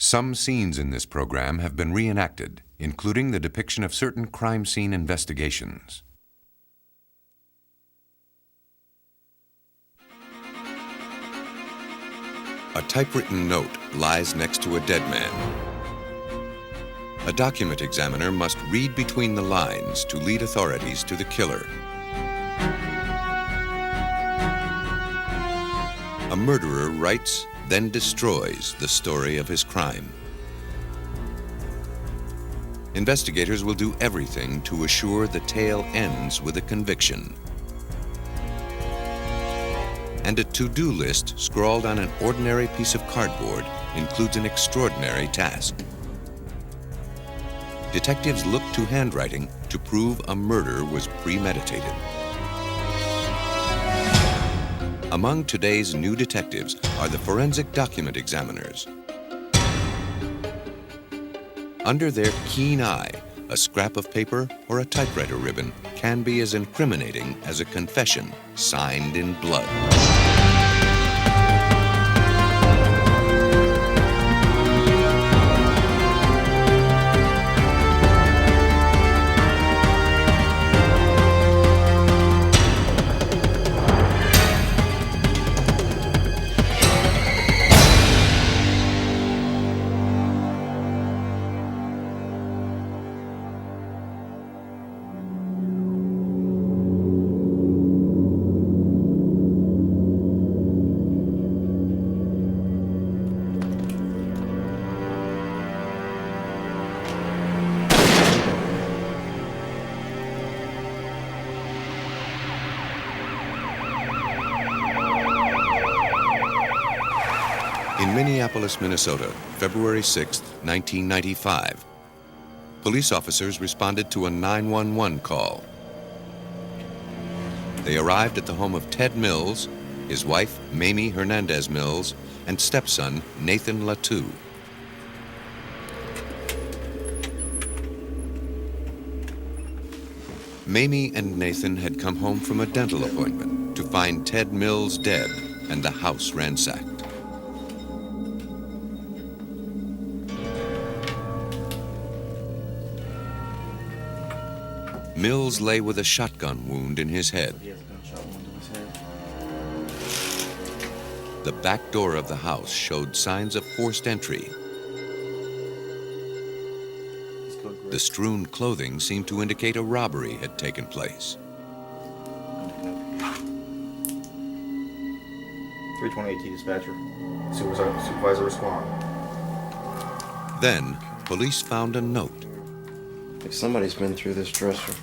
Some scenes in this program have been reenacted, including the depiction of certain crime scene investigations. A typewritten note lies next to a dead man. A document examiner must read between the lines to lead authorities to the killer. A murderer writes, then destroys the story of his crime. Investigators will do everything to assure the tale ends with a conviction. And a to-do list scrawled on an ordinary piece of cardboard includes an extraordinary task. Detectives look to handwriting to prove a murder was premeditated. Among today's new detectives are the forensic document examiners. Under their keen eye, a scrap of paper or a typewriter ribbon can be as incriminating as a confession signed in blood. In Minneapolis, Minnesota, February 6, 1995, police officers responded to a 911 call. They arrived at the home of Ted Mills, his wife, Mamie Hernandez Mills, and stepson, Nathan Latu. Mamie and Nathan had come home from a dental appointment to find Ted Mills dead and the house ransacked. Mills lay with a shotgun wound in his head. The back door of the house showed signs of forced entry. The strewn clothing seemed to indicate a robbery had taken place. 328T dispatcher. Supervisor respond. Then, police found a note. Like somebody's been through this dresser.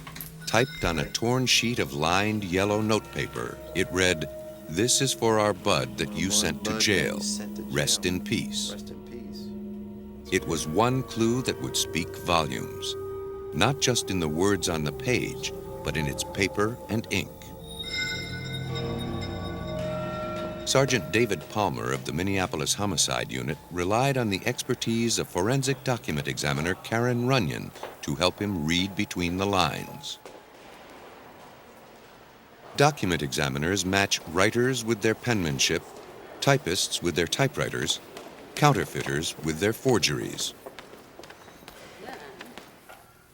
Typed on a torn sheet of lined yellow notepaper, it read, "This is for our bud that you sent to jail. Rest in peace." It was one clue that would speak volumes, not just in the words on the page, but in its paper and ink. Sergeant David Palmer of the Minneapolis Homicide Unit relied on the expertise of forensic document examiner Karen Runyon to help him read between the lines. Document examiners match writers with their penmanship, typists with their typewriters, counterfeiters with their forgeries.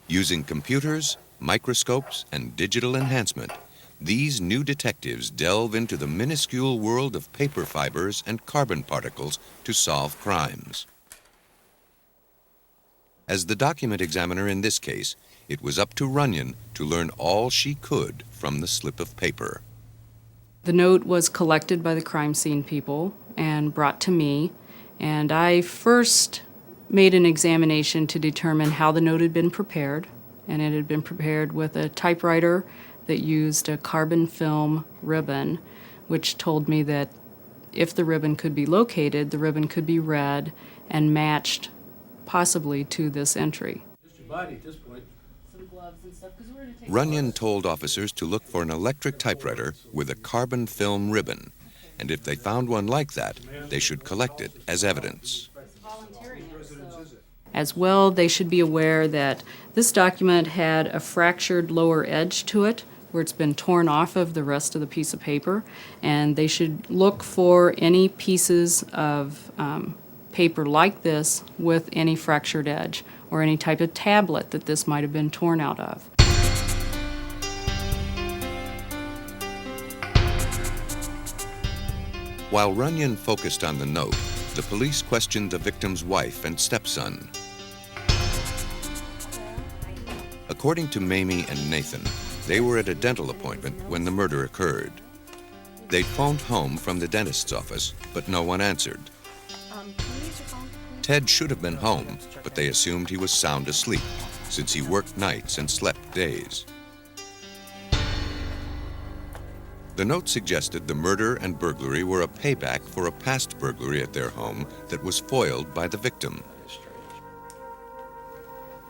Using computers, microscopes, and digital enhancement, these new detectives delve into the minuscule world of paper fibers and carbon particles to solve crimes. As the document examiner in this case, it was up to Runyon to learn all she could from the slip of paper. The note was collected by the crime scene people and brought to me, and I first made an examination to determine how the note had been prepared, and it had been prepared with a typewriter that used a carbon film ribbon, which told me that if the ribbon could be located, the ribbon could be read and matched possibly to this entry. Just your body at this point. Some gloves and stuff, 'cause we're gonna take Runyon told officers to look for an electric typewriter with a carbon film ribbon, and if they found one like that, they should collect it as evidence. As well, they should be aware that this document had a fractured lower edge to it, where it's been torn off of the rest of the piece of paper, and they should look for any pieces of paper like this with any fractured edge or any type of tablet that this might have been torn out of. While Runyon focused on the note, the police questioned the victim's wife and stepson. According to Mamie and Nathan, they were at a dental appointment when the murder occurred. They'd phoned home from the dentist's office, but no one answered. Ted should have been home, but they assumed he was sound asleep, since he worked nights and slept days. The note suggested the murder and burglary were a payback for a past burglary at their home that was foiled by the victim.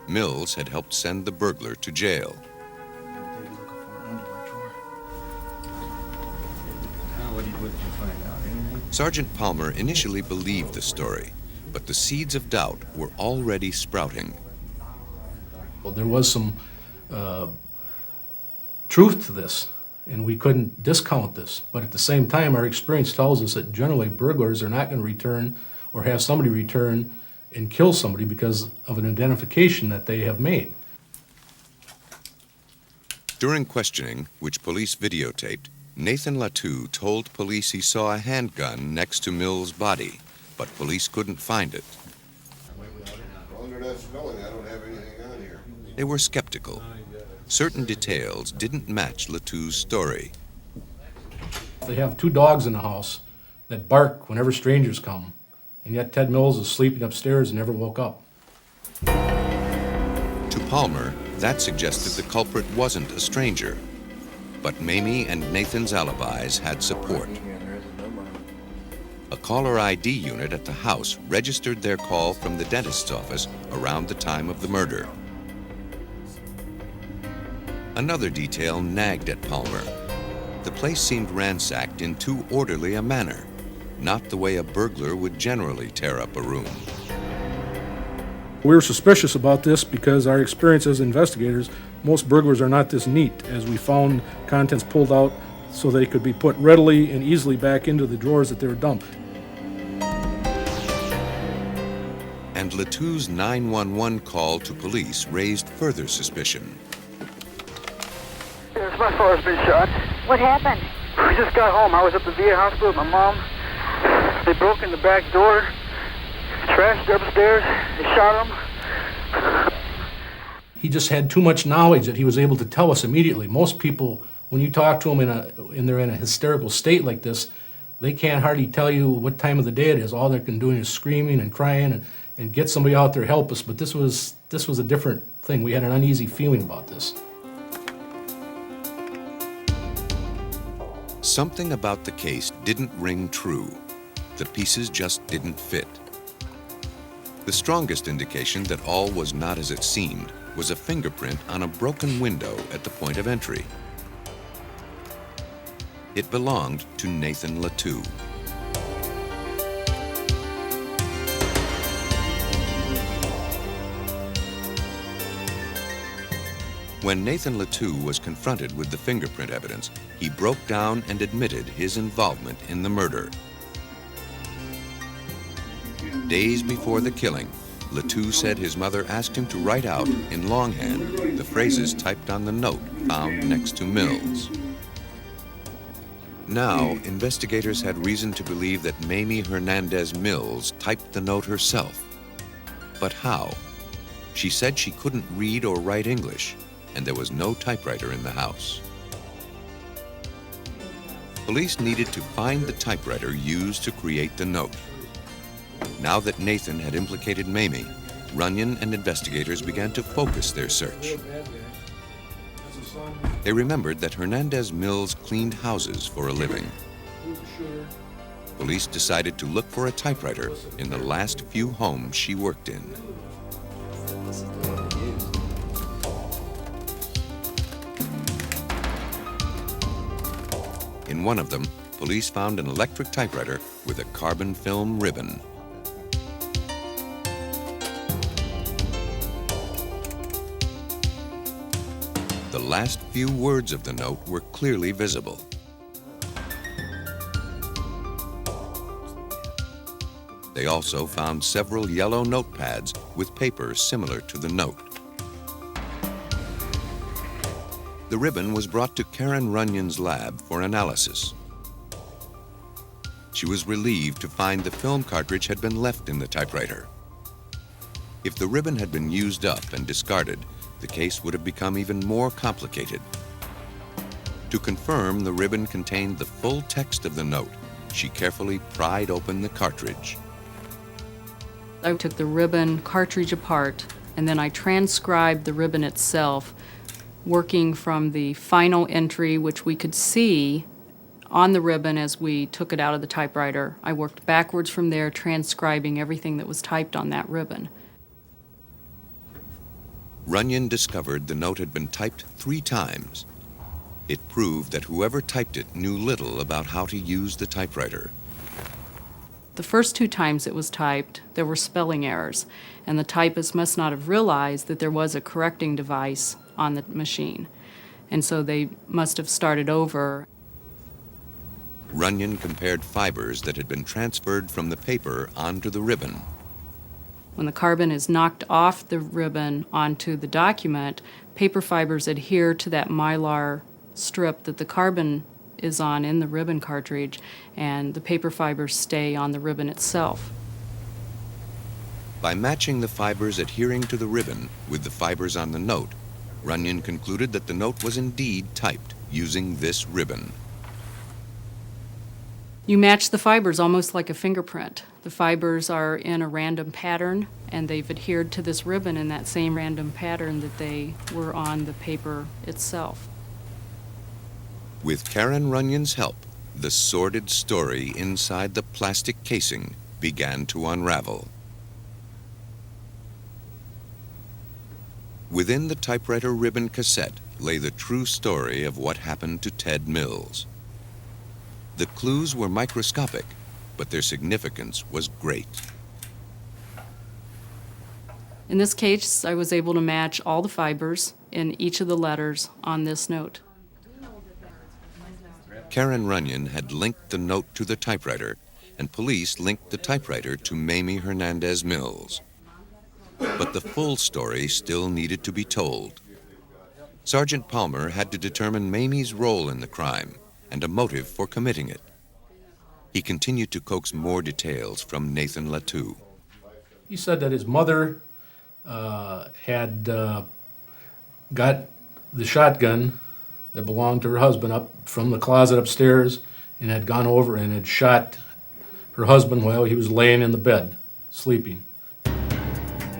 Mills had helped send the burglar to jail. Sergeant Palmer initially believed the story, but the seeds of doubt were already sprouting. Well, there was some truth to this, and we couldn't discount this. But at the same time, our experience tells us that generally burglars are not going to return or have somebody return and kill somebody because of an identification that they have made. During questioning, which police videotaped, Nathan Latoux told police he saw a handgun next to Mills' body, but police couldn't find it. Under that spelling, I don't have anything on here. They were skeptical. Certain details didn't match Latoux's story. They have 2 dogs in the house that bark whenever strangers come, and yet Ted Mills is sleeping upstairs and never woke up. To Palmer, that suggested the culprit wasn't a stranger. But Mamie and Nathan's alibis had support. A caller ID unit at the house registered their call from the dentist's office around the time of the murder. Another detail nagged at Palmer. The place seemed ransacked in too orderly a manner, not the way a burglar would generally tear up a room. We were suspicious about this because our experience as investigators, most burglars are not this neat, as we found contents pulled out so they could be put readily and easily back into the drawers that they were dumped. And Latoux's 911 call to police raised further suspicion. Yes, my father's been shot. What happened? We just got home. I was at the VA hospital with my mom. They broke in the back door, trashed upstairs, they shot him. He just had too much knowledge that he was able to tell us immediately. Most people, when you talk to them and they're in a hysterical state like this, they can't hardly tell you what time of the day it is. All they're doing is screaming and crying and get somebody out there help us. But this was a different thing. We had an uneasy feeling about this. Something about the case didn't ring true. The pieces just didn't fit. The strongest indication that all was not as it seemed was a fingerprint on a broken window at the point of entry. It belonged to Nathan Latoux. When Nathan Latoux was confronted with the fingerprint evidence, he broke down and admitted his involvement in the murder. Days before the killing, Latoux said his mother asked him to write out in longhand the phrases typed on the note found next to Mills. Now, investigators had reason to believe that Mamie Hernandez Mills typed the note herself. But how? She said she couldn't read or write English, and there was no typewriter in the house. Police needed to find the typewriter used to create the note. Now that Nathan had implicated Mamie, Runyon and investigators began to focus their search. They remembered that Hernandez Mills cleaned houses for a living. Police decided to look for a typewriter in the last few homes she worked in. In one of them, police found an electric typewriter with a carbon film ribbon. The last few words of the note were clearly visible. They also found several yellow notepads with paper similar to the note. The ribbon was brought to Karen Runyon's lab for analysis. She was relieved to find the film cartridge had been left in the typewriter. If the ribbon had been used up and discarded, the case would have become even more complicated. To confirm the ribbon contained the full text of the note, she carefully pried open the cartridge. I took the ribbon cartridge apart, and then I transcribed the ribbon itself, working from the final entry, which we could see on the ribbon as we took it out of the typewriter. I worked backwards from there, transcribing everything that was typed on that ribbon. Runyon discovered the note had been typed 3 times. It proved that whoever typed it knew little about how to use the typewriter. The first 2 times it was typed, there were spelling errors, and the typist must not have realized that there was a correcting device on the machine. And so they must have started over. Runyon compared fibers that had been transferred from the paper onto the ribbon. When the carbon is knocked off the ribbon onto the document, paper fibers adhere to that mylar strip that the carbon is on in the ribbon cartridge, and the paper fibers stay on the ribbon itself. By matching the fibers adhering to the ribbon with the fibers on the note, Runyon concluded that the note was indeed typed using this ribbon. You match the fibers almost like a fingerprint. The fibers are in a random pattern, and they've adhered to this ribbon in that same random pattern that they were on the paper itself. With Karen Runyon's help, the sordid story inside the plastic casing began to unravel. Within the typewriter ribbon cassette lay the true story of what happened to Ted Mills. The clues were microscopic, but their significance was great. In this case, I was able to match all the fibers in each of the letters on this note. Karen Runyon had linked the note to the typewriter, and police linked the typewriter to Mamie Hernandez Mills. But the full story still needed to be told. Sergeant Palmer had to determine Mamie's role in the crime and a motive for committing it. He continued to coax more details from Nathan Latou. He said that his mother had got the shotgun that belonged to her husband up from the closet upstairs and had gone over and had shot her husband while he was laying in the bed, sleeping.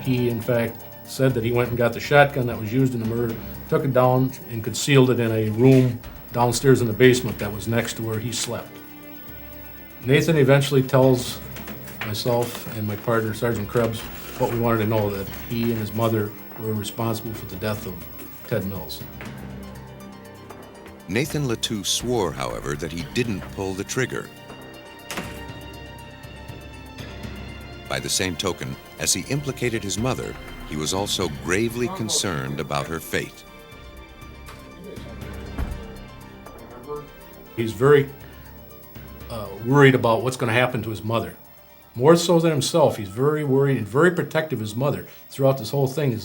He, in fact, said that he went and got the shotgun that was used in the murder, took it down and concealed it in a room downstairs in the basement that was next to where he slept. Nathan eventually tells myself and my partner, Sergeant Krebs, what we wanted to know, that he and his mother were responsible for the death of Ted Mills. Nathan Latou swore, however, that he didn't pull the trigger. By the same token, as he implicated his mother, he was also gravely concerned about her fate. He's very worried about what's going to happen to his mother. More so than himself, he's very worried and very protective of his mother. Throughout this whole thing,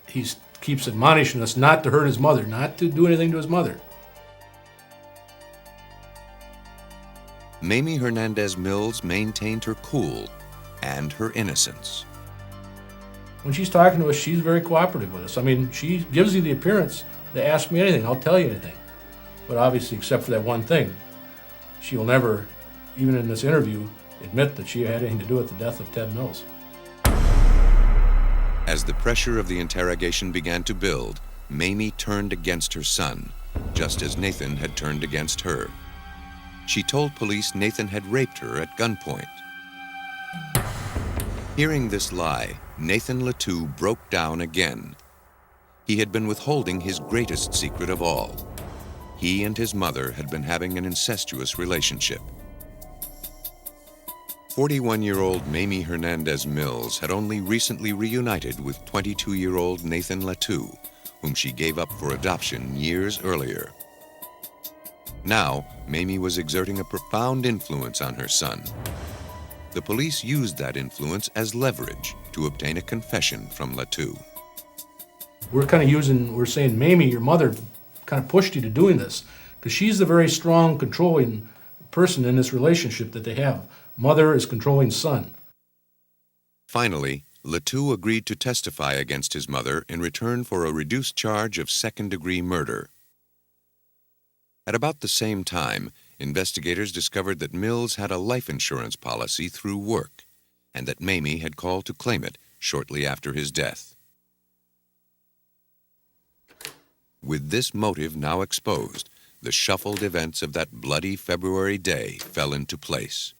he keeps admonishing us not to hurt his mother, not to do anything to his mother. Mamie Hernandez Mills maintained her cool and her innocence. When she's talking to us, she's very cooperative with us. I mean, she gives you the appearance to ask me anything, I'll tell you anything. But obviously, except for that one thing, she will never, even in this interview, admit that she had anything to do with the death of Ted Mills. As the pressure of the interrogation began to build, Mamie turned against her son, just as Nathan had turned against her. She told police Nathan had raped her at gunpoint. Hearing this lie, Nathan Latou broke down again. He had been withholding his greatest secret of all. He and his mother had been having an incestuous relationship. 41-year-old Mamie Hernandez Mills had only recently reunited with 22-year-old Nathan Latou, whom she gave up for adoption years earlier. Now, Mamie was exerting a profound influence on her son. The police used that influence as leverage to obtain a confession from Latou. We're saying, Mamie, your mother kind of pushed you to doing this, because she's the very strong, controlling person in this relationship that they have. Mother is controlling son. Finally, Latou agreed to testify against his mother in return for a reduced charge of second-degree murder. At about the same time, investigators discovered that Mills had a life insurance policy through work, and that Mamie had called to claim it shortly after his death. With this motive now exposed, the shuffled events of that bloody February day fell into place.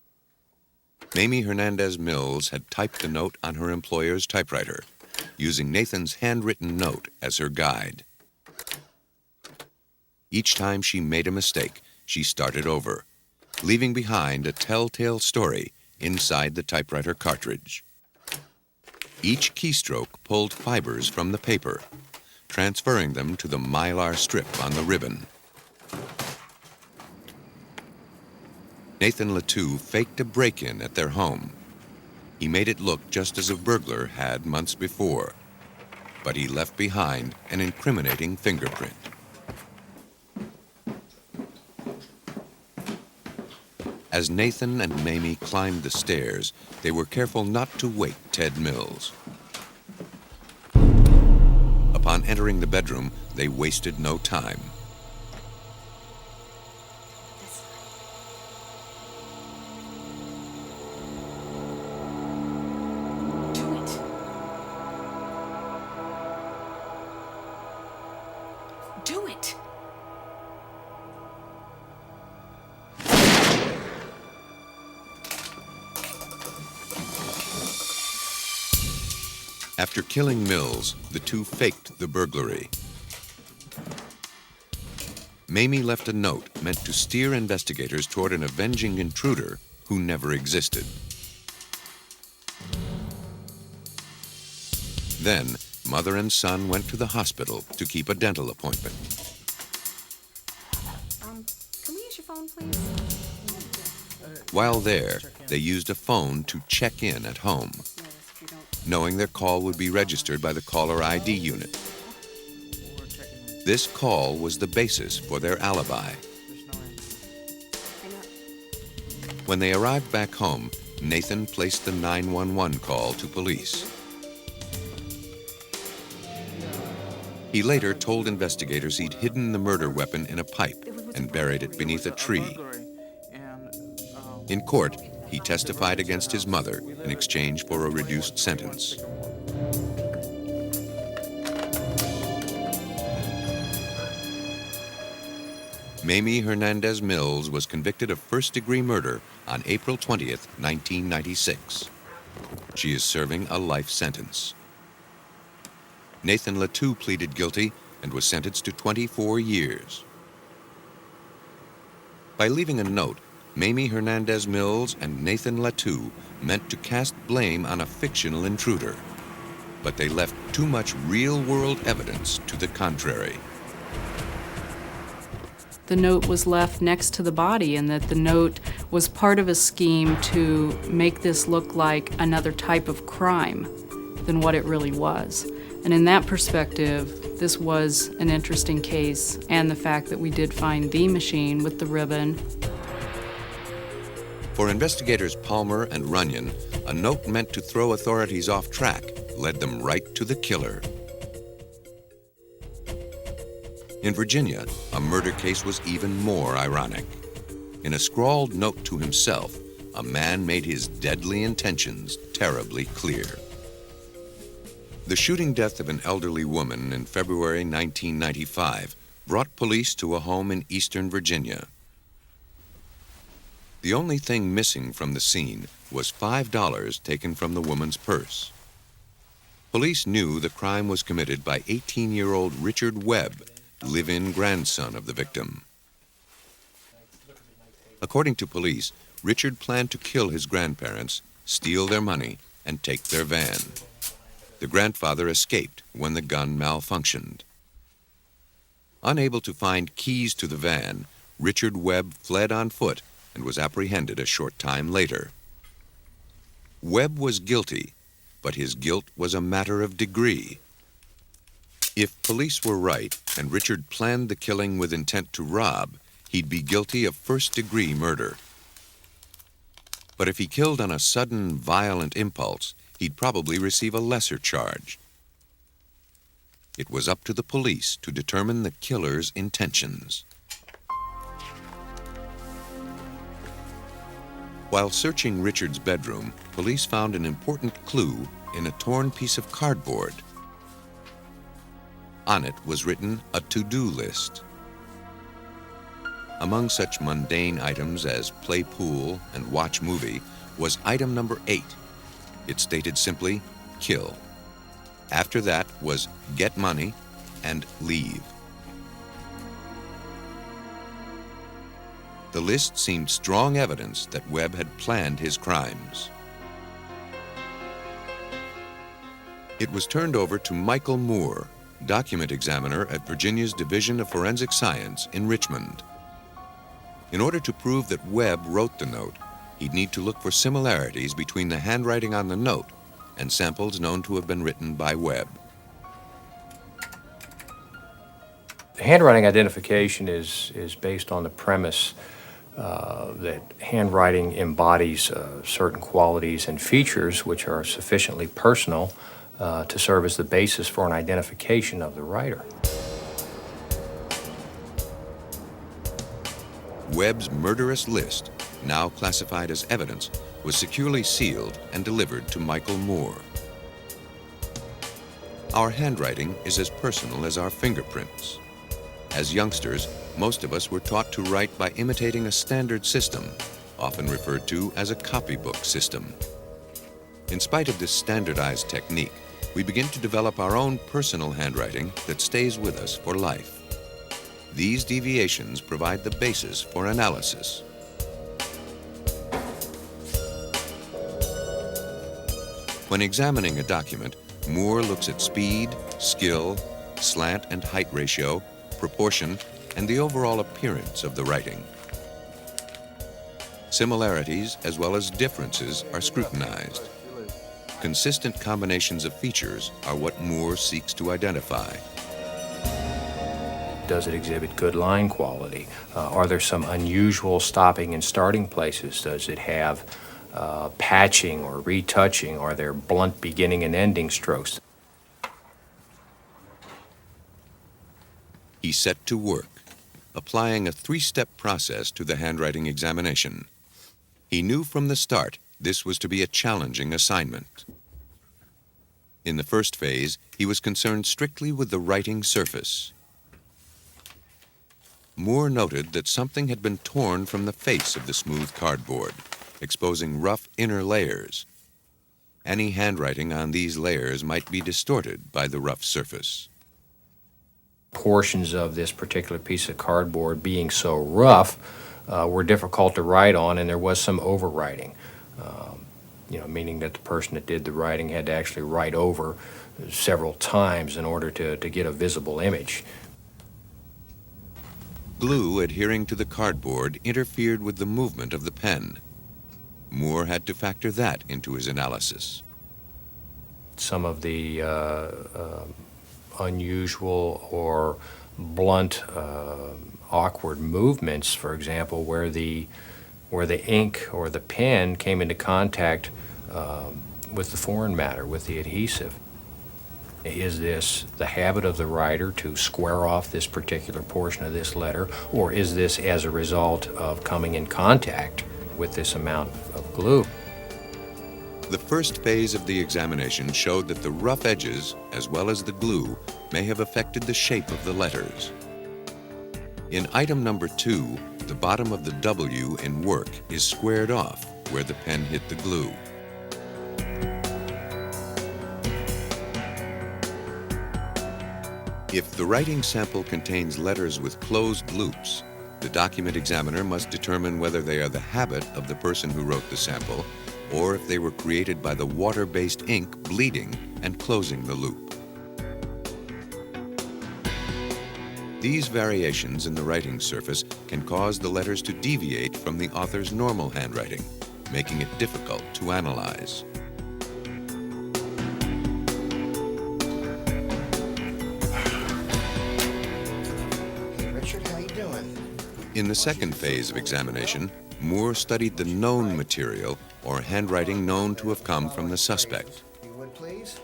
Mamie Hernandez Mills had typed the note on her employer's typewriter, using Nathan's handwritten note as her guide. Each time she made a mistake, she started over, leaving behind a telltale story inside the typewriter cartridge. Each keystroke pulled fibers from the paper, transferring them to the mylar strip on the ribbon. Nathan Latou faked a break-in at their home. He made it look just as a burglar had months before, but he left behind an incriminating fingerprint. As Nathan and Mamie climbed the stairs, they were careful not to wake Ted Mills. Upon entering the bedroom, they wasted no time. Do it. Do it. After killing Mills, the two faked the burglary. Mamie left a note meant to steer investigators toward an avenging intruder who never existed. Then, mother and son went to the hospital to keep a dental appointment. Can we use your phone, please? While there, they used a phone to check in at home, knowing their call would be registered by the caller ID unit. This call was the basis for their alibi. When they arrived back home, Nathan placed the 911 call to police. He later told investigators he'd hidden the murder weapon in a pipe and buried it beneath a tree. In court, he testified against his mother in exchange for a reduced sentence. Mamie Hernandez Mills was convicted of first-degree murder on April 20th, 1996. She is serving a life sentence. Nathan Latou pleaded guilty and was sentenced to 24 years. By leaving a note, Mamie Hernandez Mills and Nathan Latou meant to cast blame on a fictional intruder, but they left too much real-world evidence to the contrary. The note was left next to the body, and that the note was part of a scheme to make this look like another type of crime than what it really was. And in that perspective, this was an interesting case, and the fact that we did find the machine with the ribbon. For investigators Palmer and Runyon, a note meant to throw authorities off track led them right to the killer. In Virginia, a murder case was even more ironic. In a scrawled note to himself, a man made his deadly intentions terribly clear. The shooting death of an elderly woman in February 1995 brought police to a home in eastern Virginia. The only thing missing from the scene was $5 taken from the woman's purse. Police knew the crime was committed by 18-year-old Richard Webb, live-in grandson of the victim. According to police, Richard planned to kill his grandparents, steal their money, and take their van. The grandfather escaped when the gun malfunctioned. Unable to find keys to the van, Richard Webb fled on foot and was apprehended a short time later. Webb was guilty, but his guilt was a matter of degree. If police were right and Richard planned the killing with intent to rob, he'd be guilty of first-degree murder. But if he killed on a sudden, violent impulse, he'd probably receive a lesser charge. It was up to the police to determine the killer's intentions. While searching Richard's bedroom, police found an important clue in a torn piece of cardboard. On it was written a to-do list. Among such mundane items as play pool and watch movie was item number 8. It stated simply, kill. After that was get money and leave. The list seemed strong evidence that Webb had planned his crimes. It was turned over to Michael Moore, document examiner at Virginia's Division of Forensic Science in Richmond. In order to prove that Webb wrote the note, he'd need to look for similarities between the handwriting on the note and samples known to have been written by Webb. Handwriting identification is based on the premise that handwriting embodies certain qualities and features which are sufficiently personal to serve as the basis for an identification of the writer. Webb's murderous list, now classified as evidence, was securely sealed and delivered to Michael Moore. Our handwriting is as personal as our fingerprints. As youngsters, most of us were taught to write by imitating a standard system, often referred to as a copybook system. In spite of this standardized technique, we begin to develop our own personal handwriting that stays with us for life. These deviations provide the basis for analysis. When examining a document, Moore looks at speed, skill, slant and height ratio, proportion, and the overall appearance of the writing. Similarities as well as differences are scrutinized. Consistent combinations of features are what Moore seeks to identify. Does it exhibit good line quality? Are there some unusual stopping and starting places? Does it have patching or retouching? Are there blunt beginning and ending strokes? He set to work, applying a 3-step process to the handwriting examination. He knew from the start this was to be a challenging assignment. In the first phase, he was concerned strictly with the writing surface. Moore noted that something had been torn from the face of the smooth cardboard, exposing rough inner layers. Any handwriting on these layers might be distorted by the rough surface. Portions of this particular piece of cardboard being so rough were difficult to write on, and there was some overwriting. Meaning that the person that did the writing had to actually write over several times in order to get a visible image. Glue adhering to the cardboard interfered with the movement of the pen. Moore had to factor that into his analysis. Some of the unusual or blunt, awkward movements, for example, where the ink or the pen came into contact with the foreign matter, with the adhesive. Is this the habit of the writer to square off this particular portion of this letter, or is this as a result of coming in contact with this amount of glue? The first phase of the examination showed that the rough edges, as well as the glue, may have affected the shape of the letters. In item number 2, the bottom of the W in work is squared off where the pen hit the glue. If the writing sample contains letters with closed loops, the document examiner must determine whether they are the habit of the person who wrote the sample, or if they were created by the water-based ink bleeding and closing the loop. These variations in the writing surface can cause the letters to deviate from the author's normal handwriting, making it difficult to analyze. In the second phase of examination, Moore studied the known material or handwriting known to have come from the suspect. You would please?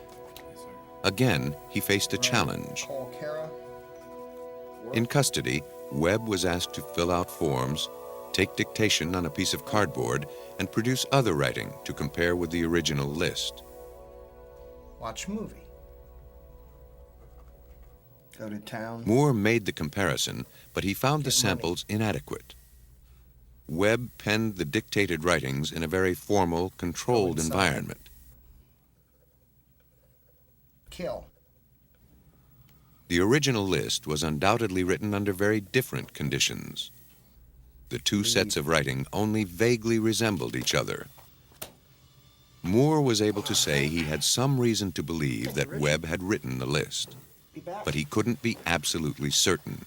Again, he faced a challenge. Call Kara. In custody, Webb was asked to fill out forms, take dictation on a piece of cardboard, and produce other writing to compare with the original list. Watch movie. Go to town. Moore made the comparison, but he found the samples inadequate. Webb penned the dictated writings in a very formal, controlled environment. Kill. The original list was undoubtedly written under very different conditions. The two sets of writing only vaguely resembled each other. Moore was able to say he had some reason to believe that Webb had written the list, but he couldn't be absolutely certain.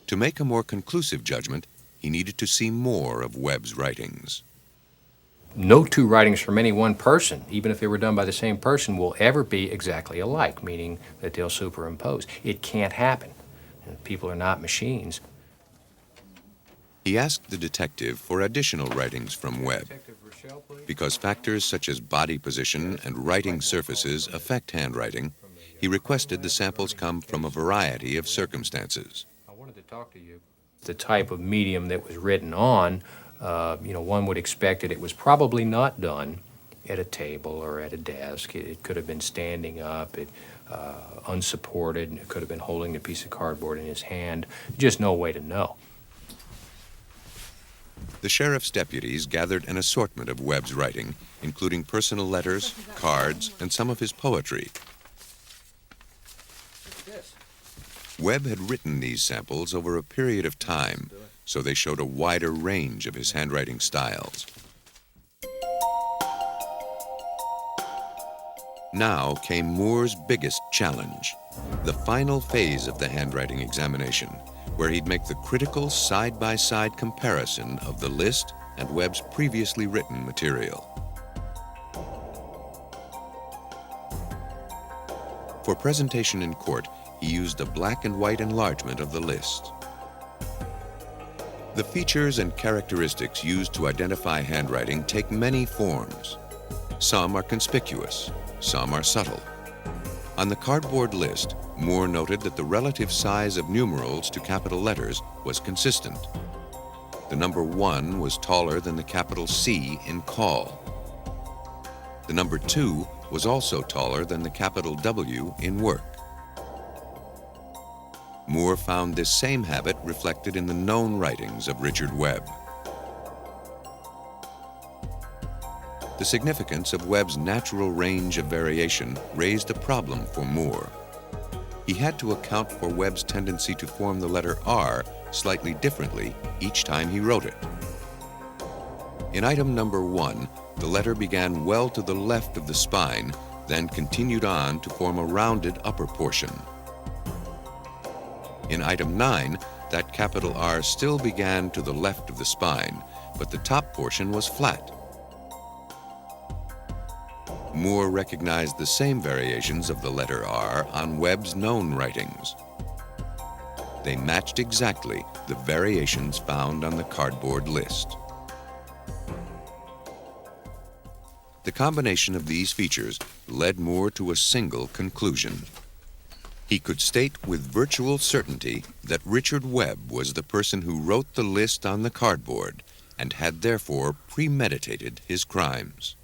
To make a more conclusive judgment, he needed to see more of Webb's writings. No two writings from any one person, even if they were done by the same person, will ever be exactly alike, meaning that they'll superimpose. It can't happen. People are not machines. He asked the detective for additional writings from Webb. Because factors such as body position and writing surfaces affect handwriting, he requested the samples come from a variety of circumstances. I wanted to talk to you. The type of medium that was written on, one would expect that it was probably not done at a table or at a desk. It could have been standing up, unsupported, it could have been holding a piece of cardboard in his hand. Just no way to know. The sheriff's deputies gathered an assortment of Webb's writing, including personal letters, cards, and some of his poetry. Webb had written these samples over a period of time, so they showed a wider range of his handwriting styles. Now came Moore's biggest challenge, the final phase of the handwriting examination, where he'd make the critical side-by-side comparison of the list and Webb's previously written material. For presentation in court, he used a black and white enlargement of the list. The features and characteristics used to identify handwriting take many forms. Some are conspicuous, some are subtle. On the cardboard list, Moore noted that the relative size of numerals to capital letters was consistent. The number 1 was taller than the capital C in call. The number 2 was also taller than the capital W in work. Moore found this same habit reflected in the known writings of Richard Webb. The significance of Webb's natural range of variation raised a problem for Moore. He had to account for Webb's tendency to form the letter R slightly differently each time he wrote it. In item number 1, the letter began well to the left of the spine, then continued on to form a rounded upper portion. In item 9, that capital R still began to the left of the spine, but the top portion was flat. Moore recognized the same variations of the letter R on Webb's known writings. They matched exactly the variations found on the cardboard list. The combination of these features led Moore to a single conclusion. He could state with virtual certainty that Richard Webb was the person who wrote the list on the cardboard and had therefore premeditated his crimes.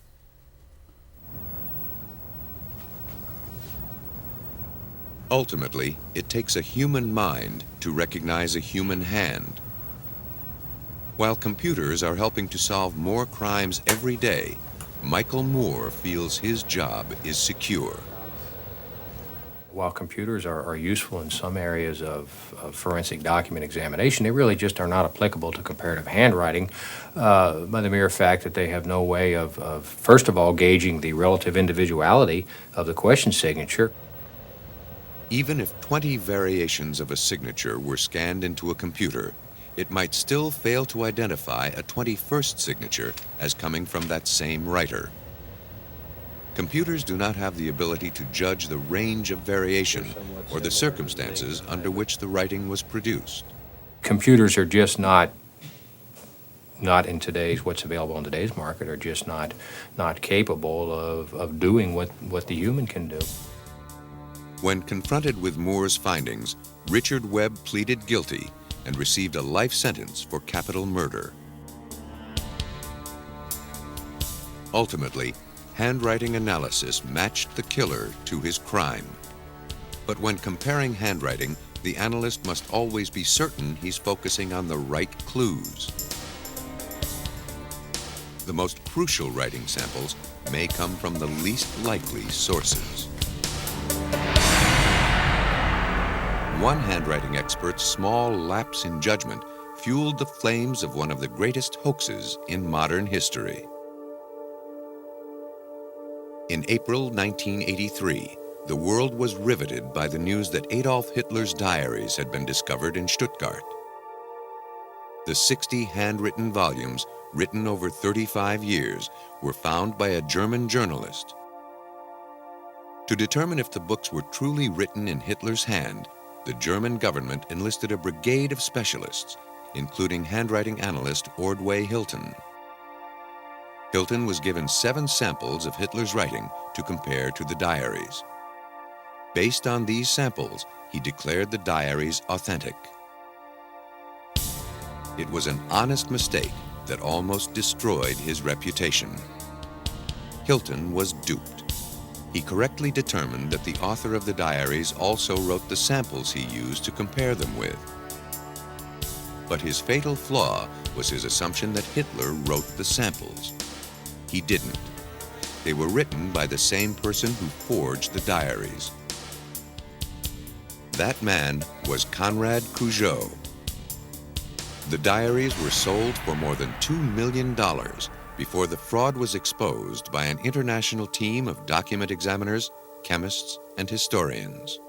Ultimately, it takes a human mind to recognize a human hand. While computers are helping to solve more crimes every day, Michael Moore feels his job is secure. While computers are useful in some areas of forensic document examination, they really just are not applicable to comparative handwriting by the mere fact that they have no way of first of all, gauging the relative individuality of the question signature. Even if 20 variations of a signature were scanned into a computer, it might still fail to identify a 21st signature as coming from that same writer. Computers do not have the ability to judge the range of variation or the circumstances under which the writing was produced. computers are just not in today's, what's available in today's market, are just not capable of doing what the human can do. When confronted with Moore's findings, Richard Webb pleaded guilty and received a life sentence for capital murder. Ultimately, handwriting analysis matched the killer to his crime. But when comparing handwriting, the analyst must always be certain he's focusing on the right clues. The most crucial writing samples may come from the least likely sources. One handwriting expert's small lapse in judgment fueled the flames of one of the greatest hoaxes in modern history. In April 1983, the world was riveted by the news that Adolf Hitler's diaries had been discovered in Stuttgart. The 60 handwritten volumes, written over 35 years, were found by a German journalist. To determine if the books were truly written in Hitler's hand, the German government enlisted a brigade of specialists, including handwriting analyst Ordway Hilton. Hilton was given 7 samples of Hitler's writing to compare to the diaries. Based on these samples, he declared the diaries authentic. It was an honest mistake that almost destroyed his reputation. Hilton was duped. He correctly determined that the author of the diaries also wrote the samples he used to compare them with. But his fatal flaw was his assumption that Hitler wrote the samples. He didn't. They were written by the same person who forged the diaries. That man was Conrad Cujo. The diaries were sold for more than $2 million before the fraud was exposed by an international team of document examiners, chemists, and historians.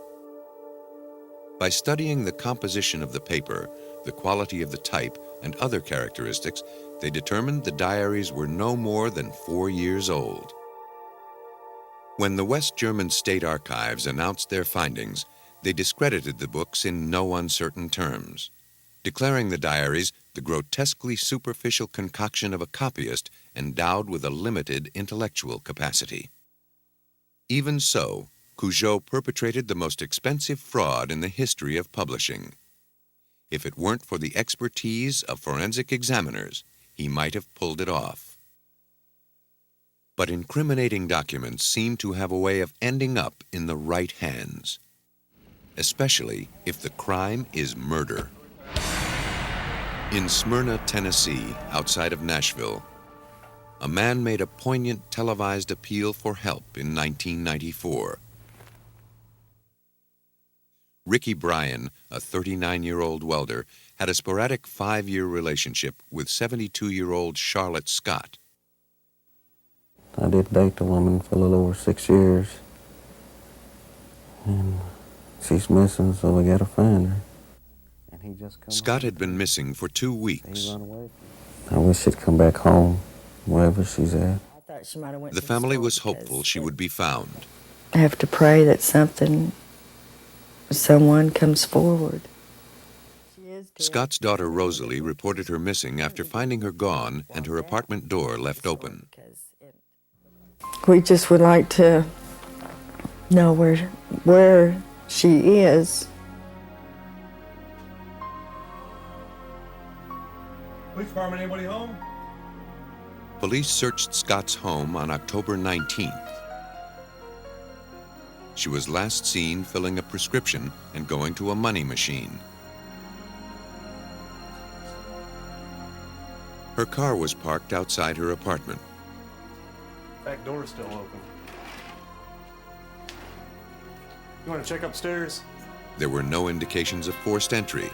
By studying the composition of the paper, the quality of the type, and other characteristics, they determined the diaries were no more than 4 years old. When the West German State Archives announced their findings, they discredited the books in no uncertain terms, declaring the diaries the grotesquely superficial concoction of a copyist endowed with a limited intellectual capacity. Even so, Cujo perpetrated the most expensive fraud in the history of publishing. If it weren't for the expertise of forensic examiners, he might have pulled it off. But incriminating documents seem to have a way of ending up in the right hands, especially if the crime is murder. In Smyrna, Tennessee, outside of Nashville, a man made a poignant televised appeal for help in 1994. Ricky Bryan, a 39-year-old welder, had a sporadic 5-year relationship with 72-year-old Charlotte Scott. I did date the woman for a little over 6 years. And she's missing, so we gotta find her. And he just come Scott had been missing for 2 weeks. I wish she'd come back home, wherever she's at. The family was hopeful she would be found. I have to pray that someone comes forward. Scott's daughter Rosalie reported her missing after finding her gone and her apartment door left open. We just would like to know where she is. Police department, anybody home? Police searched Scott's home on October 19th. She was last seen filling a prescription and going to a money machine. Her car was parked outside her apartment. Back door's still open. You want to check upstairs? There were no indications of forced entry.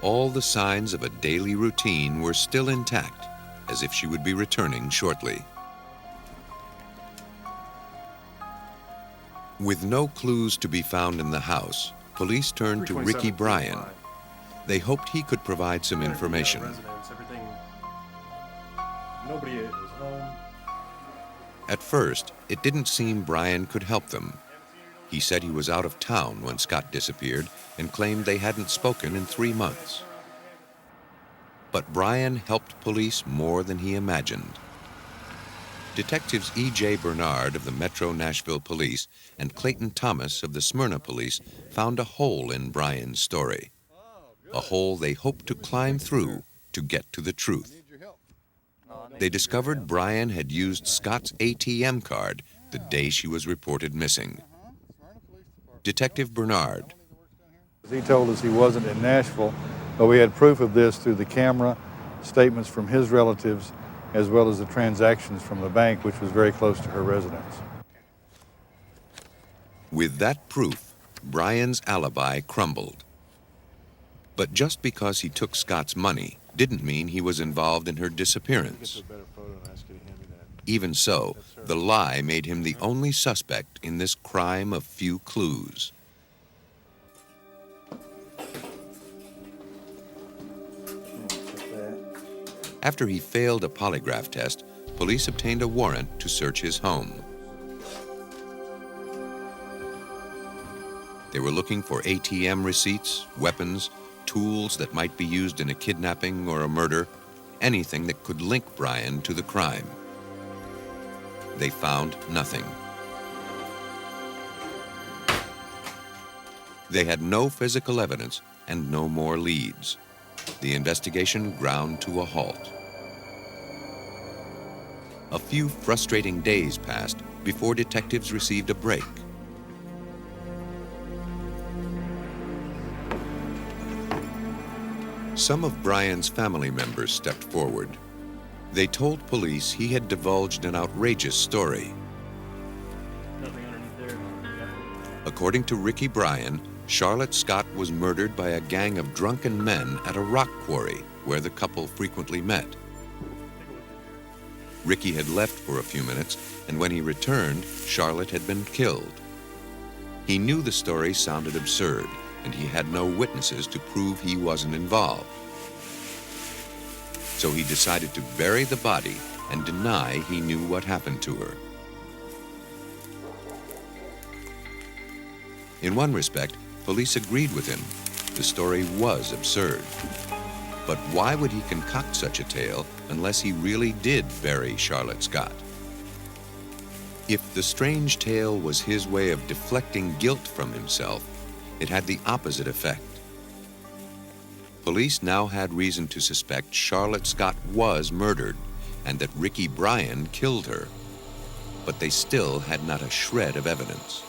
All the signs of a daily routine were still intact, as if she would be returning shortly. With no clues to be found in the house, police turned to Ricky Bryan. They hoped he could provide some information. Nobody is home. At first, it didn't seem Bryan could help them. He said he was out of town when Scott disappeared and claimed they hadn't spoken in 3 months. But Brian helped police more than he imagined. Detectives E.J. Bernard of the Metro Nashville Police and Clayton Thomas of the Smyrna Police found a hole in Brian's story, a hole they hoped to climb through to get to the truth. They discovered Brian had used Scott's ATM card the day she was reported missing. Detective Bernard. He told us he wasn't in Nashville, but we had proof of this through the camera, statements from his relatives, as well as the transactions from the bank, which was very close to her residence. With that proof, Brian's alibi crumbled. But just because he took Scott's money didn't mean he was involved in her disappearance. Even so, the lie made him the only suspect in this crime of few clues. After he failed a polygraph test, police obtained a warrant to search his home. They were looking for ATM receipts, weapons, tools that might be used in a kidnapping or a murder, anything that could link Brian to the crime. They found nothing. They had no physical evidence and no more leads. The investigation ground to a halt. A few frustrating days passed before detectives received a break. Some of Brian's family members stepped forward. They told police he had divulged an outrageous story. According to Ricky Bryan, Charlotte Scott was murdered by a gang of drunken men at a rock quarry where the couple frequently met. Ricky had left for a few minutes, and when he returned, Charlotte had been killed. He knew the story sounded absurd, and he had no witnesses to prove he wasn't involved. So he decided to bury the body and deny he knew what happened to her. In one respect, police agreed with him. The story was absurd. But why would he concoct such a tale unless he really did bury Charlotte Scott? If the strange tale was his way of deflecting guilt from himself, it had the opposite effect. Police now had reason to suspect Charlotte Scott was murdered and that Ricky Bryan killed her. But they still had not a shred of evidence.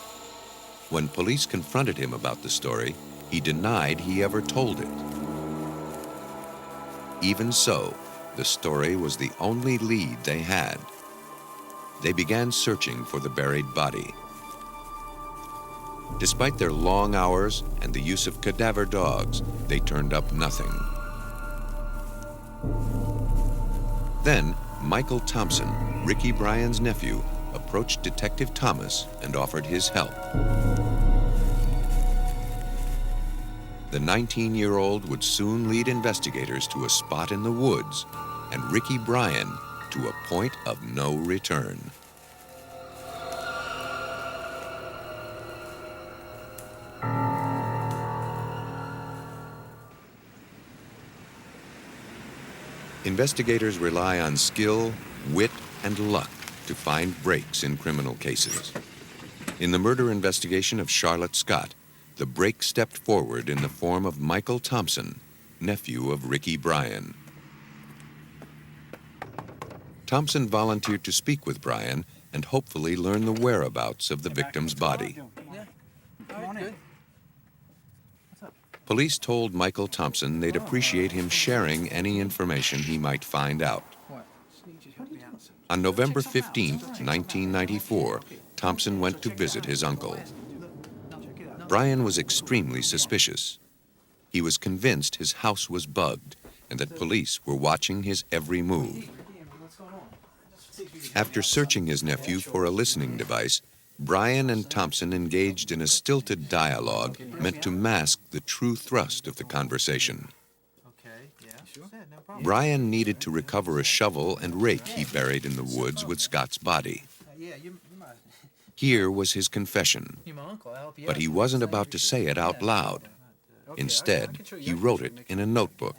When police confronted him about the story, he denied he ever told it. Even so, the story was the only lead they had. They began searching for the buried body. Despite their long hours and the use of cadaver dogs, they turned up nothing. Then, Michael Thompson, Ricky Bryan's nephew, approached Detective Thomas and offered his help. The 19-year-old would soon lead investigators to a spot in the woods and Ricky Bryan to a point of no return. Investigators rely on skill, wit, and luck to find breaks in criminal cases. In the murder investigation of Charlotte Scott, the break stepped forward in the form of Michael Thompson, nephew of Ricky Bryan. Thompson volunteered to speak with Bryan and hopefully learn the whereabouts of the victim's body. Police told Michael Thompson they'd appreciate him sharing any information he might find out. On November 15, 1994, Thompson went to visit his uncle. Bryan was extremely suspicious. He was convinced his house was bugged and that police were watching his every move. After searching his nephew for a listening device, Bryan and Thompson engaged in a stilted dialogue meant to mask the true thrust of the conversation. Bryan needed to recover a shovel and rake he buried in the woods with Scott's body. Here was his confession, but he wasn't about to say it out loud. Instead, he wrote it in a notebook.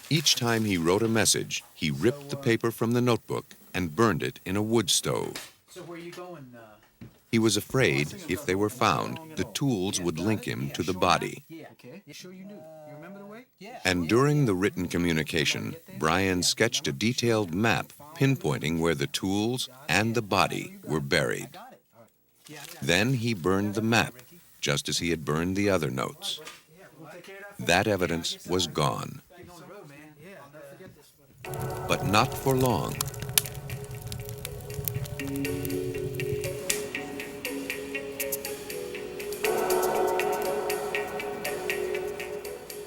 Each time he wrote a message, he ripped the paper from the notebook and burned it in a wood stove. He was afraid, if they were found, the tools would link him to the body. And during the written communication, Brian sketched a detailed map pinpointing where the tools and the body were buried. Then he burned the map, just as he had burned the other notes. That evidence was gone. But not for long.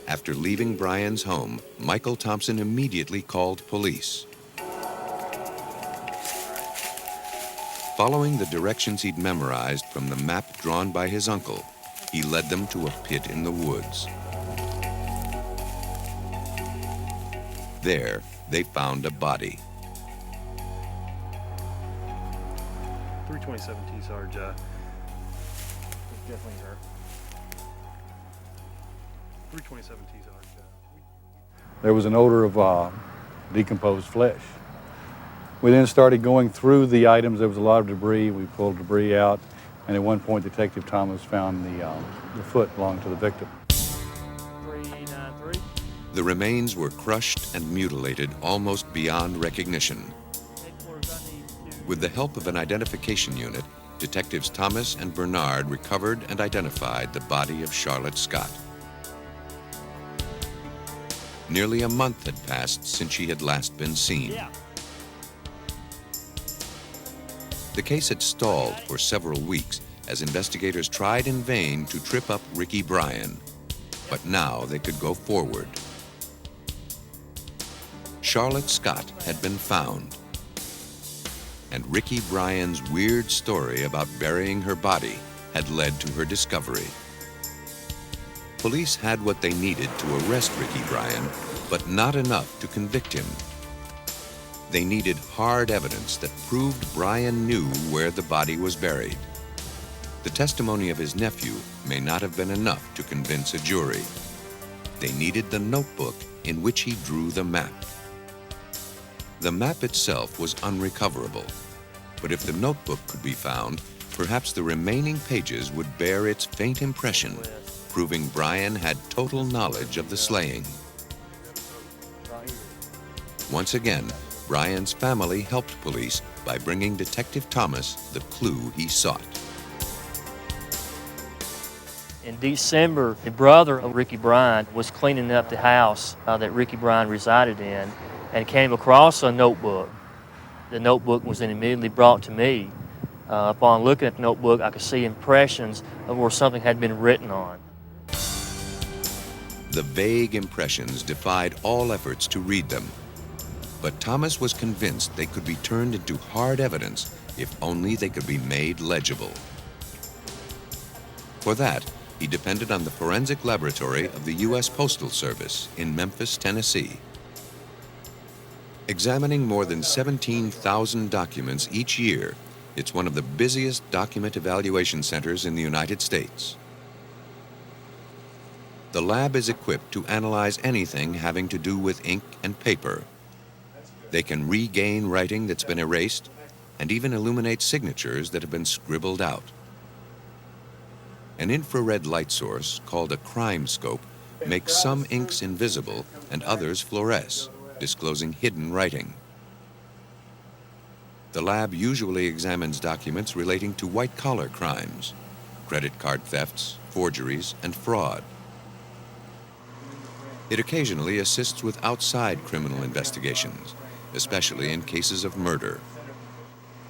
After leaving Brian's home, Michael Thompson immediately called police. Following the directions he'd memorized from the map drawn by his uncle, he led them to a pit in the woods. There, they found a body. 327 T, Sarge. Definitely her. 327 T, Sarge. There was an odor of decomposed flesh. We then started going through the items. There was a lot of debris. We pulled debris out, and at one point, Detective Thomas found the foot belonged to the victim. 393. The remains were crushed and mutilated almost beyond recognition. With the help of an identification unit, Detectives Thomas and Bernard recovered and identified the body of Charlotte Scott. Nearly a month had passed since she had last been seen. The case had stalled for several weeks as investigators tried in vain to trip up Ricky Bryan. But now they could go forward. Charlotte Scott had been found. And Ricky Bryan's weird story about burying her body had led to her discovery. Police had what they needed to arrest Ricky Bryan, but not enough to convict him. They needed hard evidence that proved Bryan knew where the body was buried. The testimony of his nephew may not have been enough to convince a jury. They needed the notebook in which he drew the map. The map itself was unrecoverable, but if the notebook could be found, perhaps the remaining pages would bear its faint impression, proving Bryan had total knowledge of the slaying. Once again, Bryan's family helped police by bringing Detective Thomas the clue he sought. In December, the brother of Ricky Bryan was cleaning up the house that Ricky Bryan resided in and came across a notebook. The notebook was then immediately brought to me. Upon looking at the notebook, I could see impressions of where something had been written on. The vague impressions defied all efforts to read them. But Thomas was convinced they could be turned into hard evidence if only they could be made legible. For that, he depended on the forensic laboratory of the U.S. Postal Service in Memphis, Tennessee. Examining more than 17,000 documents each year, it's one of the busiest document evaluation centers in the United States. The lab is equipped to analyze anything having to do with ink and paper. They can regain writing that's been erased and even illuminate signatures that have been scribbled out. An infrared light source called a crime scope makes some inks invisible and others fluoresce, disclosing hidden writing. The lab usually examines documents relating to white-collar crimes, credit card thefts, forgeries, and fraud. It occasionally assists with outside criminal investigations, especially in cases of murder.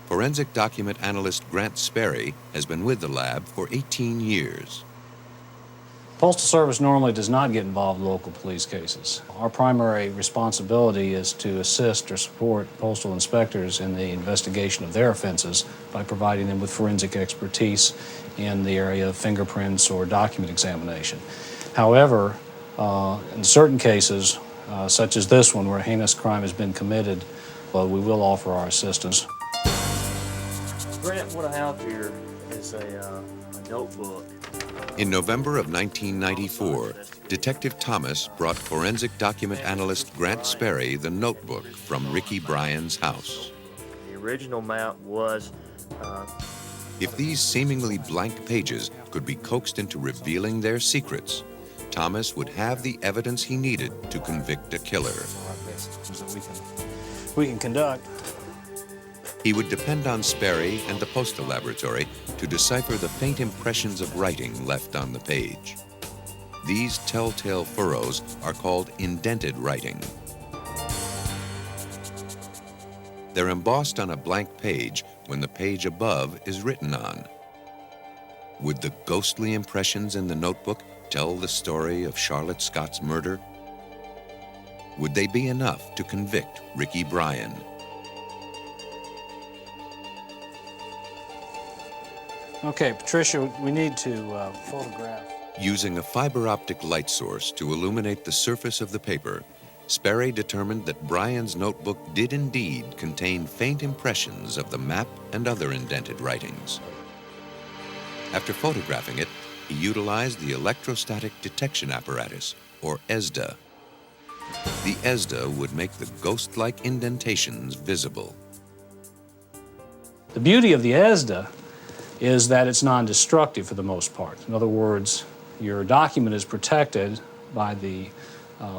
Forensic document analyst Grant Sperry has been with the lab for 18 years. Postal Service normally does not get involved in local police cases. Our primary responsibility is to assist or support postal inspectors in the investigation of their offenses by providing them with forensic expertise in the area of fingerprints or document examination. However, in certain cases, such as this one where a heinous crime has been committed, we will offer our assistance. Grant, what I have here is a notebook. In November of 1994, Detective Thomas brought forensic document analyst Grant Sperry the notebook from Ricky Bryan's house. The original map was... If these seemingly blank pages could be coaxed into revealing their secrets, Thomas would have the evidence he needed to convict a killer. We can conduct. He would depend on Sperry and the Postal Laboratory to decipher the faint impressions of writing left on the page. These telltale furrows are called indented writing. They're embossed on a blank page when the page above is written on. Would the ghostly impressions in the notebook tell the story of Charlotte Scott's murder? Would they be enough to convict Ricky Bryan? Okay, Patricia, we need to photograph. Using a fiber optic light source to illuminate the surface of the paper, Sperry determined that Bryan's notebook did indeed contain faint impressions of the map and other indented writings. After photographing it, he utilized the electrostatic detection apparatus, or ESDA. The ESDA would make the ghost-like indentations visible. The beauty of the ESDA is that it's non-destructive for the most part. In other words, your document is protected by the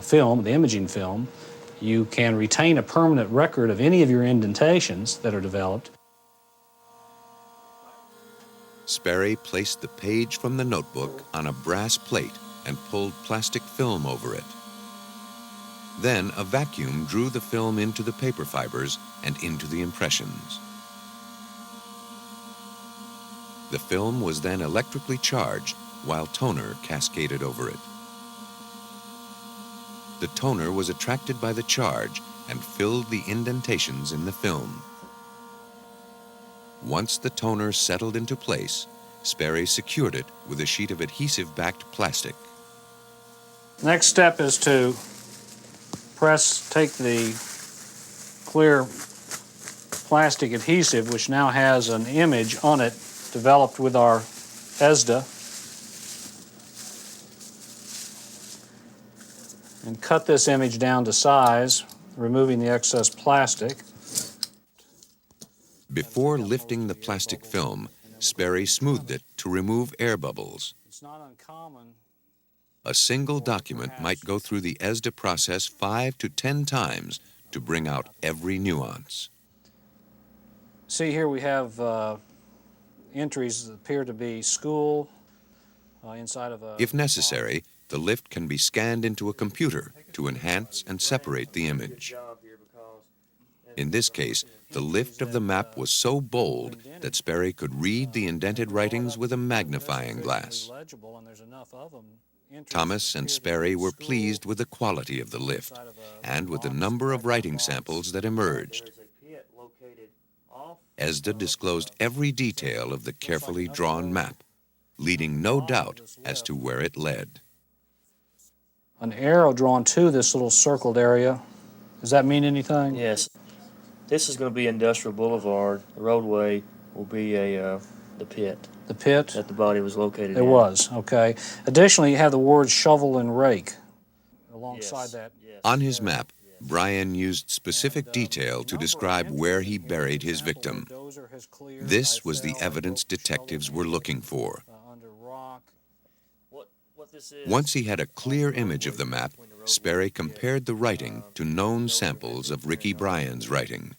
film, the imaging film. You can retain a permanent record of any of your indentations that are developed. Sperry placed the page from the notebook on a brass plate and pulled plastic film over it. Then a vacuum drew the film into the paper fibers and into the impressions. The film was then electrically charged while toner cascaded over it. The toner was attracted by the charge and filled the indentations in the film. Once the toner settled into place, Sperry secured it with a sheet of adhesive-backed plastic. Next step is to take the clear plastic adhesive, which now has an image on it developed with our ESDA, and cut this image down to size, removing the excess plastic. Before lifting the plastic film, Sperry smoothed it to remove air bubbles. It's not uncommon. A single document might go through the ESDA process 5 to 10 times to bring out every nuance. See, here we have entries that appear to be school inside of a... If necessary, the lift can be scanned into a computer to enhance and separate the image. In this case, the lift of the map was so bold that Sperry could read the indented writings with a magnifying glass. Thomas and Sperry were pleased with the quality of the lift and with the number of writing samples that emerged. ESDA disclosed every detail of the carefully drawn map, leaving no doubt as to where it led. An arrow drawn to this little circled area. Does that mean anything? Yes. This is going to be Industrial Boulevard. The roadway will be the pit. The pit? That the body was located in. It was, okay. Additionally, you have the words shovel and rake alongside that. On his map, Bryan used specific detail to describe where he buried his victim. This was the evidence detectives were looking for. Once he had a clear image of the map, Sperry compared the writing to known samples of Ricky Bryan's writing.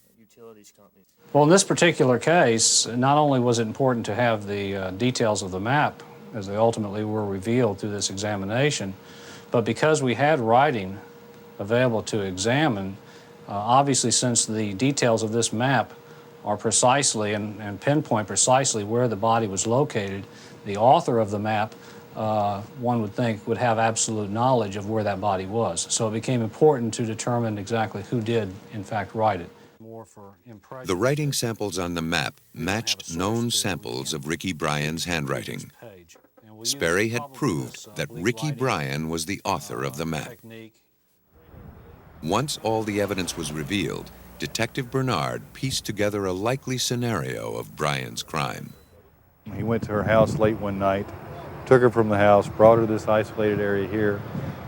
Well, in this particular case, not only was it important to have the details of the map, as they ultimately were revealed through this examination, but because we had writing available to examine, obviously since the details of this map are precisely and pinpoint precisely where the body was located, the author of the map, one would think, would have absolute knowledge of where that body was. So it became important to determine exactly who did, in fact, write it. The writing samples on the map matched known samples of Ricky Bryan's handwriting. Sperry had proved that Ricky Bryan was the author of the map. Once all the evidence was revealed, Detective Bernard pieced together a likely scenario of Brian's crime. He went to her house late one night, took her from the house, brought her to this isolated area here,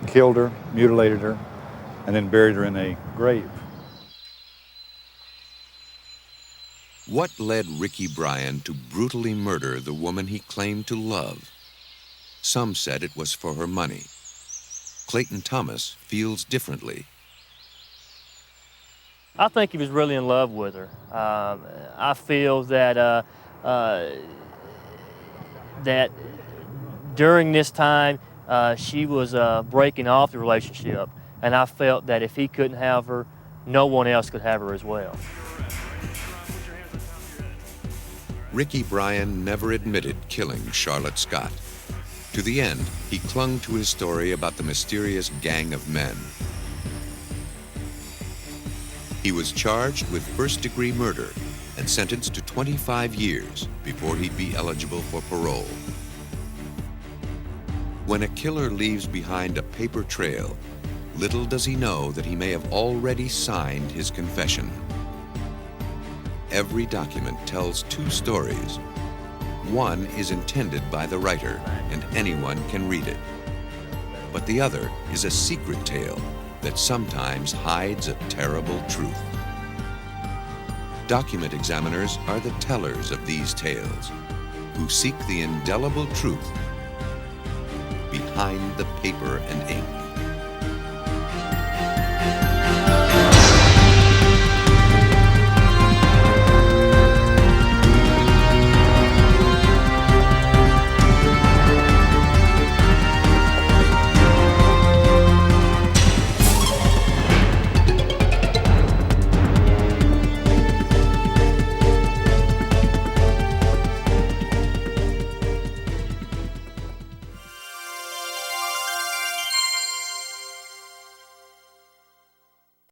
killed her, mutilated her, and then buried her in a grave. What led Ricky Bryan to brutally murder the woman he claimed to love? Some said it was for her money. Clayton Thomas feels differently. I think he was really in love with her. I feel that that during this time she was breaking off the relationship, and I felt that if he couldn't have her, no one else could have her as well. Ricky Bryan never admitted killing Charlotte Scott. To the end, he clung to his story about the mysterious gang of men. He was charged with first-degree murder and sentenced to 25 years before he'd be eligible for parole. When a killer leaves behind a paper trail, little does he know that he may have already signed his confession. Every document tells two stories. One is intended by the writer, and anyone can read it. But the other is a secret tale that sometimes hides a terrible truth. Document examiners are the tellers of these tales, who seek the indelible truth behind the paper and ink.